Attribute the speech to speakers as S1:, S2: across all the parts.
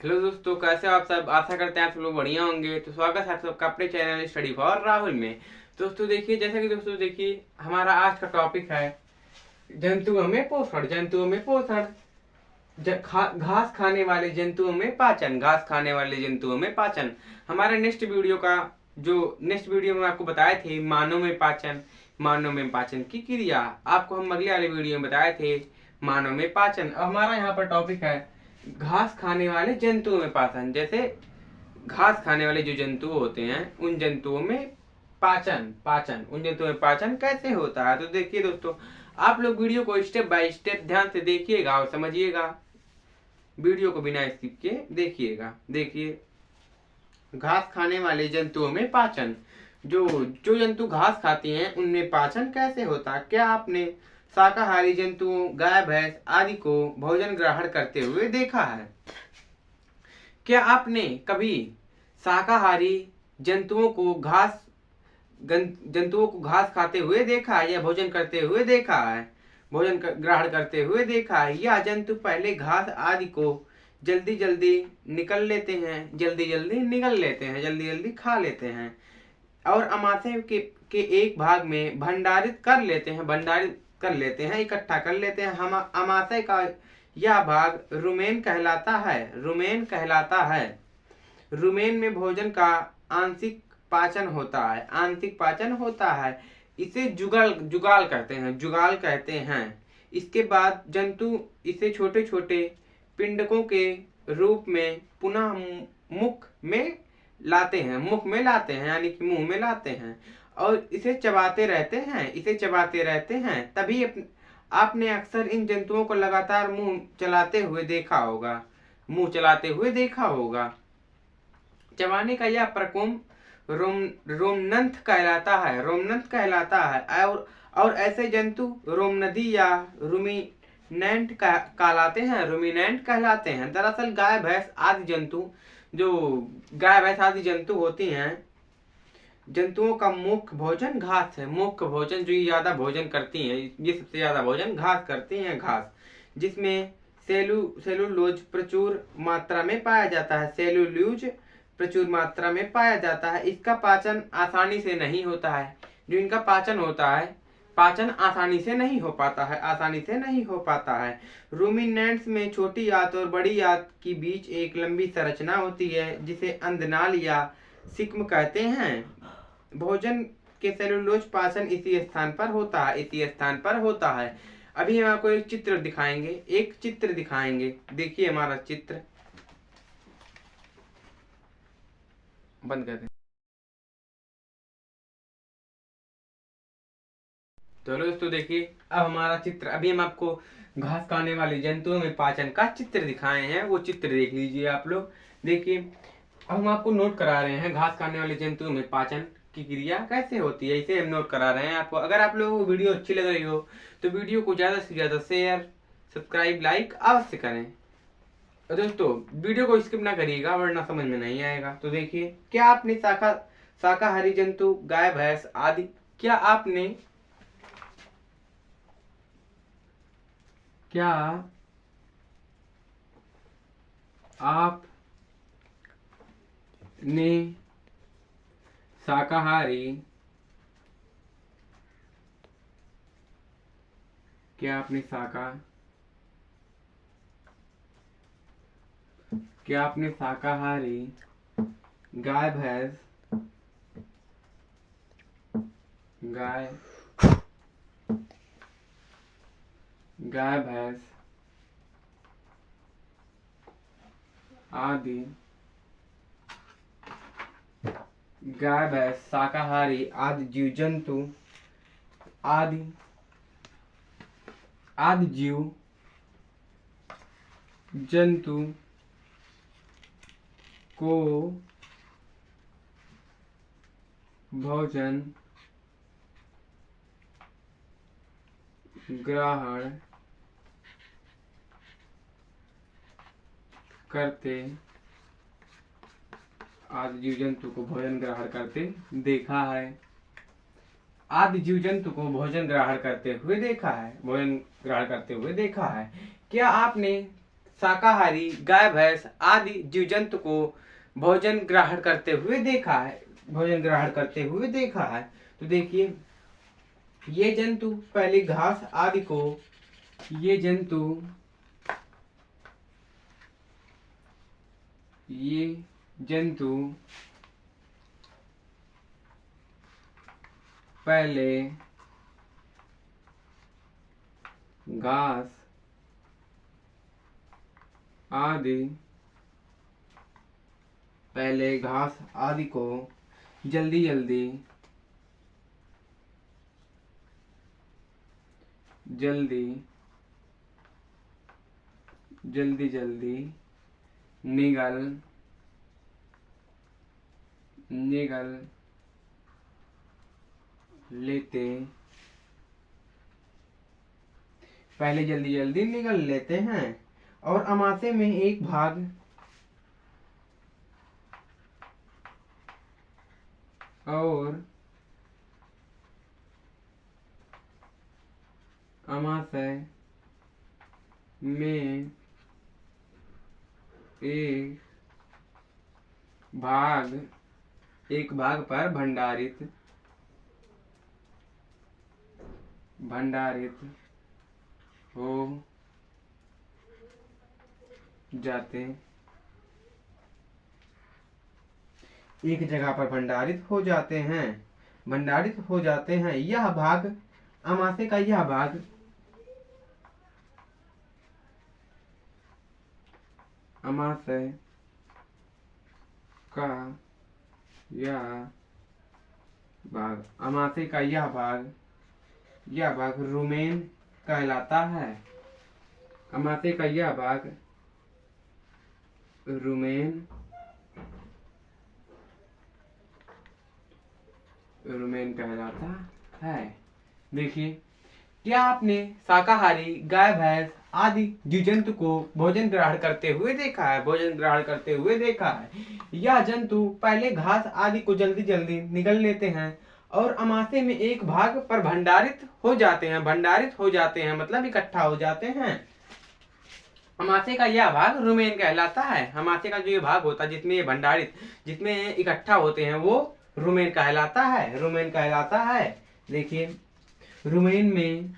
S1: Hello दोस्तों, कैसे हो आप सब। आशा करते हैं आप सब लोग बढ़िया होंगे। तो स्वागत है आप सबका अपने चैनल स्टडी फॉर राहुल में। दोस्तों देखिए, जैसा कि दोस्तों देखिए, हमारा आज का टॉपिक है जंतुओं में पोषण। जंतुओं में पोषण, घास खाने वाले जंतुओं में पाचन। घास खाने वाले जंतुओं में पाचन। हमारे नेक्स्ट वीडियो में आपको बताए थे मानव में पाचन। मानव में पाचन की क्रिया आपको हम अगले वाले वीडियो में बताए थे मानव में पाचन। अब हमारा यहाँ पर टॉपिक है घास खाने वाले जंतुओं में पाचन। जैसे घास खाने वाले जो जंतु होते हैं उन जंतुओं में पाचन पाचन उन जंतुओं में पाचन कैसे होता है। तो देखिए दोस्तों, आप लोग वीडियो को स्टेप बाय स्टेप ध्यान से देखिएगा और समझिएगा। वीडियो को बिना स्किप के देखिएगा। देखिए, घास खाने वाले जंतुओं में पाचन। जो जो जंतु घास खाते हैं उनमें पाचन कैसे होता है। क्या आपने शाकाहारी जंतुओं गाय भैंस आदि को भोजन ग्रहण करते हुए देखा है। क्या आपने कभी शाकाहारी जंतुओं को घास खाते हुए देखा है या भोजन करते हुए देखा है। ग्रहण करते हुए देखा है। यह जंतु पहले घास आदि को जल्दी जल्दी निकल लेते हैं, जल्दी जल्दी निगल लेते हैं, जल्दी जल्दी खा लेते हैं और अमाशय के एक भाग में भंडारित कर लेते हैं, इकट्ठा कर लेते हैं। हम अमाशय का यह भाग रुमेन कहलाता है। रुमेन में भोजन का आंशिक पाचन होता है। इसे जुगाल कहते हैं। इसके बाद जंतु इसे छोटे छोटे पिंडकों के रूप में पुनः मुख में लाते हैं यानी कि मुंह में लाते हैं और इसे चबाते रहते हैं। तभी आपने अक्सर इन जंतुओं को लगातार मुंह चलाते हुए देखा होगा। चबाने का यह प्रक्रम रोमनंथ कहलाता है और ऐसे जंतु रोमनदी या रूमिनेंट कहलाते हैं। दरअसल गाय भैंस आदि जंतु होती हैं, जंतुओं का मुख्य भोजन घास है। मुख्य भोजन जो ये ज्यादा भोजन करती हैं, ये सबसे ज्यादा भोजन घास करती हैं। घास जिसमें सेलुलोज प्रचुर मात्रा में पाया जाता है। इसका पाचन आसानी से नहीं होता है। जो इनका पाचन होता है, पाचन आसानी से नहीं हो पाता है। रूमिनेंट्स में छोटी आंत और बड़ी आंत के बीच एक लंबी संरचना होती है जिसे अंधनाल या सिक्म कहते हैं। भोजन के सेलुलोज पाचन इसी स्थान पर होता है। अभी हम आपको एक चित्र दिखाएंगे। देखिए हमारा चित्र बंद कर दें। तो दोस्तों देखिए, अब हमारा चित्र, अभी हम आपको घास खाने वाले जंतुओं में पाचन का चित्र दिखाए हैं, वो चित्र देख लीजिए आप लोग। देखिए, अब हम आपको नोट करा रहे हैं घास खाने वाले जंतुओं में पाचन की क्रिया कैसे होती है, इसे हम नोट करा रहे हैं आपको। अगर आप लोगों को वीडियो अच्छी लग रही हो तो वीडियो को ज्यादा से ज्यादा शेयर, सब्सक्राइब, लाइक अवश्य करें। दोस्तों वीडियो को स्किप ना करिएगा वरना समझ में नहीं आएगा। तो देखिए, क्या आपने शाकाहारी जंतु गाय भैंस आदि, क्या आपने शाकाहारी गाय भैंस शाकाहारी आदि जीव जंतु को भोजन ग्रहण करते आदि जीव जंतु को भोजन ग्रहण करते देखा है। आदि जीव जंतु को भोजन ग्रहण करते हुए देखा है। क्या आपने शाकाहारी गाय भैंस आदि जीव जंतु को भोजन ग्रहण करते हुए देखा है, भोजन ग्रहण करते हुए देखा है। तो देखिए ये जंतु पहले घास आदि को, ये जंतु पहले घास आदि को जल्दी जल्दी निगल लेते, पहले जल्दी जल्दी निगल लेते हैं और अमाशय में एक भाग एक भाग पर भंडारित हो जाते, एक जगह पर भंडारित हो जाते हैं। यह भाग अमाशय का, यह भाग अमाशय का यह भाग रुमेन कहलाता है। अमाशय का यह भाग रुमेन कहलाता है। देखिए क्या आपने शाकाहारी गाय भैंस आदि जीव जंतु को भोजन ग्रहण करते हुए देखा है। यह जंतु पहले घास आदि को जल्दी जल्दी निगल लेते हैं और अमाशय में एक भाग पर भंडारित हो जाते हैं, मतलब इकट्ठा हो जाते हैं। अमाशय का यह भाग रुमेन कहलाता है। अमाशय का जो ये भाग होता है जिसमें ये भंडारित, जिसमें इकट्ठा होते हैं, वो रुमेन कहलाता है। देखिए रुमेन में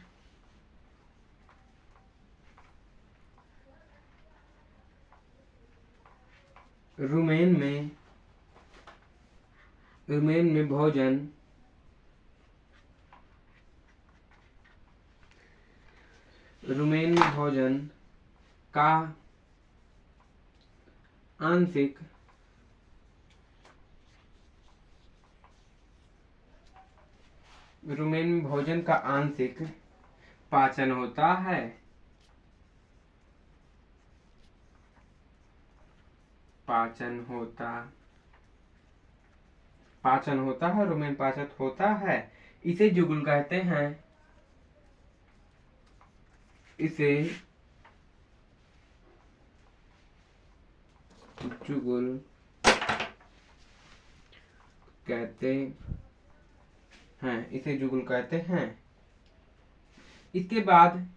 S1: भोजन का आंशिक पाचन होता है। रुमेन पाचन होता है। इसे जुगुल कहते हैं। इसे जुगुल कहते हैं। इसके बाद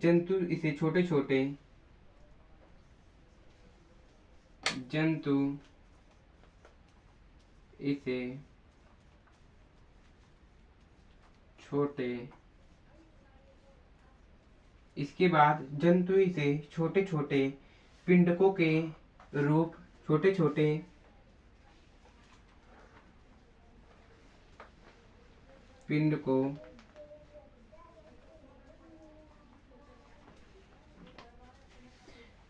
S1: जंतु इसे छोटे छोटे पिंडकों के रूप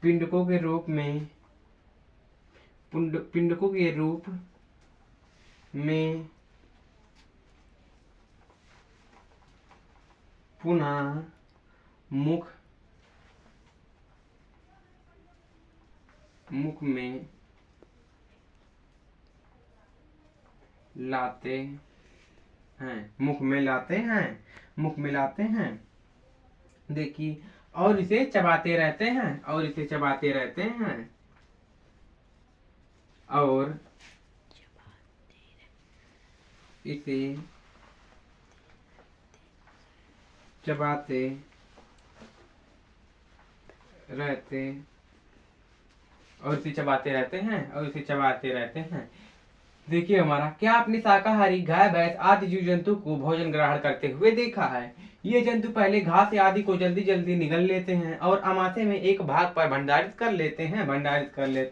S1: पिंडकों के रूप में पुनः मुख में लाते हैं। देखिए और इसे चबाते रहते हैं और इसे चबाते रहते हैं। देखिए हमारा, क्या आपने शाकाहारी गाय भैंस आदि जीव जंतु को भोजन ग्रहण करते हुए देखा है? ये जंतु पहले घास आदि को जल्दी जल्दी निगल लेते हैं और अमाशय में एक भाग पर भंडारित कर लेते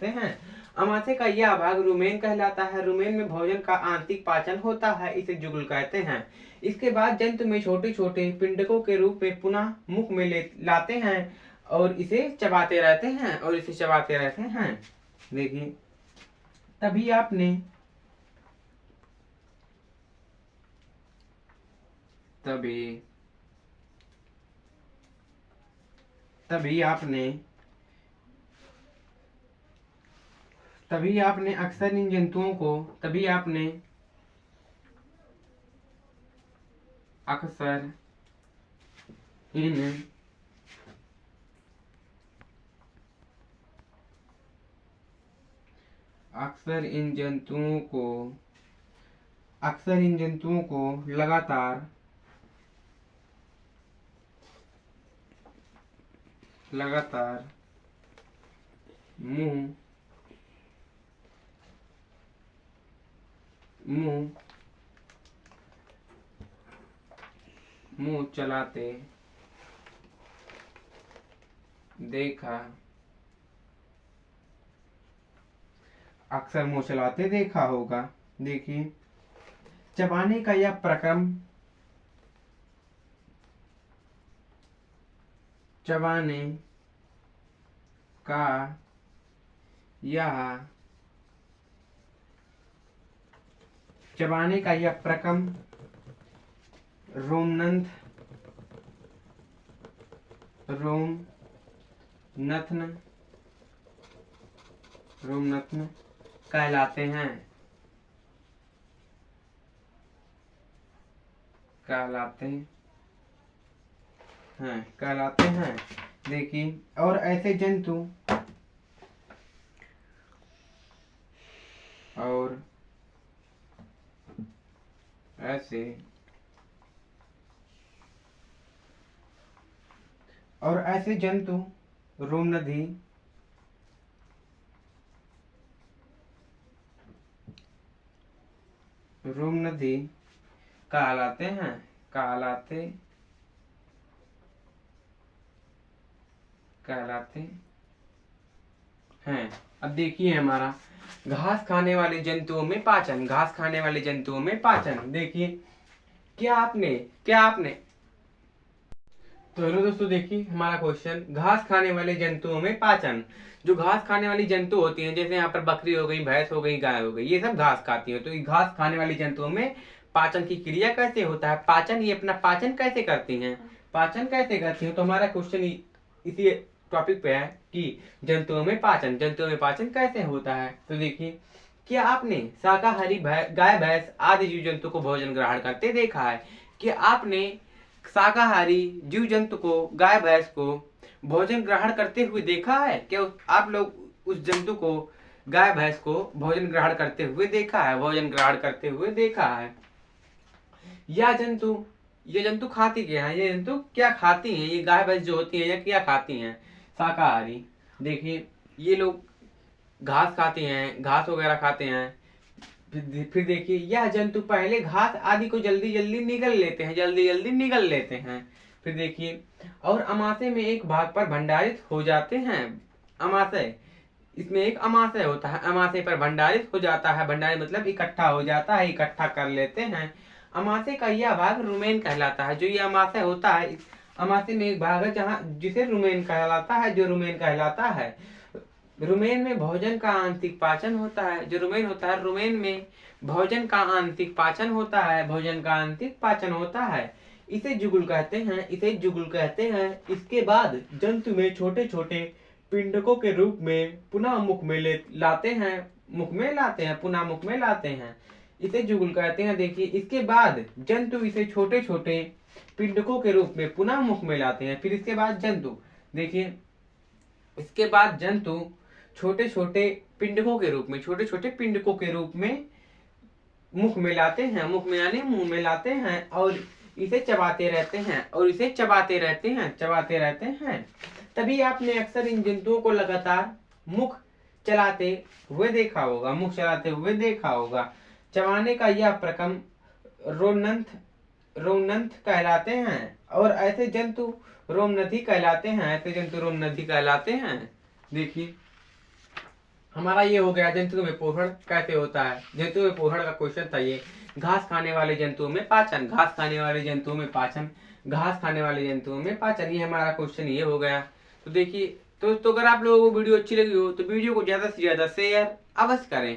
S1: हैं। अमाशय का यह भाग रुमेन कहलाता है। रुमेन में भोजन का आंतरिक पाचन होता है, इसे जुगुल कहते हैं। इसके बाद जंतु में छोटे छोटे पिंडकों के रूप में पुनः मुख में लाते हैं और इसे चबाते रहते हैं। देखिए, तभी आपने अक्सर इन जंतुओं को अक्सर इन जंतुओं को लगातार मुंह चलाते देखा होगा। देखिए, चबाने का यह प्रक्रम रोमनथन कहलाते हैं। देखिए, और ऐसे जंतु रोमनदी कहलाते हैं। अब देखिए हमारा, घास खाने वाले जंतुओं में पाचन। देखिए, क्या आपने तो हेलो दोस्तों, देखिए हमारा क्वेश्चन, घास खाने वाले जंतुओं में पाचन। जो घास खाने वाली जंतु होती हैं, जैसे यहाँ पर बकरी हो गई, भैंस हो गई, गाय हो गई, ये सब घास खाती है। तो घास खाने वाली जंतुओं में पाचन की क्रिया कैसे होता है, ये अपना पाचन कैसे करती हैं? तो हमारा क्वेश्चन इसी टॉपिक पे है कि जंतुओं में पाचन कैसे होता है। तो देखिए, क्या आपने शाकाहारी गाय भैंस आदि जीव जंतु को भोजन ग्रहण करते देखा है? क्या आपने शाकाहारी जीव जंतु को, गाय भैंस को भोजन ग्रहण करते हुए देखा है? क्या आप लोग उस जंतु को, गाय भैंस को भोजन ग्रहण करते हुए देखा है? ये जंतु खाती क्या है? ये जंतु क्या खाती हैं? ये गाय भैंस जो होती है, ये क्या खाती हैं? शाकाहारी। देखिए, ये लोग घास खाते हैं, घास वगैरह खाते हैं। फिर देखिए, यह जंतु पहले घास आदि को जल्दी जल्दी निगल लेते हैं। फिर देखिए, और अमाशय में एक भाग पर भंडारित हो जाते हैं। इसमें एक अमाशय होता है, अमाशय पर भंडारित हो जाता है। भंडारित मतलब इकट्ठा हो जाता है, इकट्ठा कर लेते हैं। अमाशय का यह भाग रुमेन कहलाता है। जो ये अमाशय होता है, अमाशय में एक भाग है जिसे रुमेन कहलाता है। रुमेन में भोजन का आंतरिक पाचन होता है। जो रुमेन होता है, रुमेन में भोजन का आंतरिक पाचन होता है। इसे जुगुल कहते हैं। इसके बाद जंतु में छोटे छोटे पिंडकों के रूप में पुनः मुख में लाते हैं। इसे जुगुल कहते हैं। देखिए, इसके बाद जंतु इसे छोटे छोटे पिंडकों के रूप में पुनः मुख में लाते हैं। फिर इसके बाद जंतु, देखिए, इसके बाद जंतु छोटे छोटे पिंडकों के रूप में मुख में लाते हैं, मुख में यानी मुंह में लाते हैं और इसे चबाते रहते हैं और इसे चबाते रहते हैं, चबाते रहते हैं। तभी आपने अक्सर इन जंतुओं को लगातार मुख चलाते हुए देखा होगा, मुख चलाते हुए देखा होगा। चबाने का यह प्रक्रम रोमनंथ कहलाते हैं और ऐसे जंतु रोमनथी कहलाते हैं, ऐसे जंतु रोमनथी कहलाते हैं। देखिए हमारा ये हो गया जंतुओं में पोषण कैसे होता है। जंतुओं में पोषण का क्वेश्चन था ये। घास खाने वाले जंतुओं में पाचन, घास खाने वाले जंतुओं में पाचन, घास खाने वाले जंतुओं में पाचन, ये हमारा क्वेश्चन ये हो गया। तो देखिए दोस्तों, अगर आप लोगों को वीडियो अच्छी लगी हो तो वीडियो को ज्यादा से ज्यादा शेयर अवश्य करें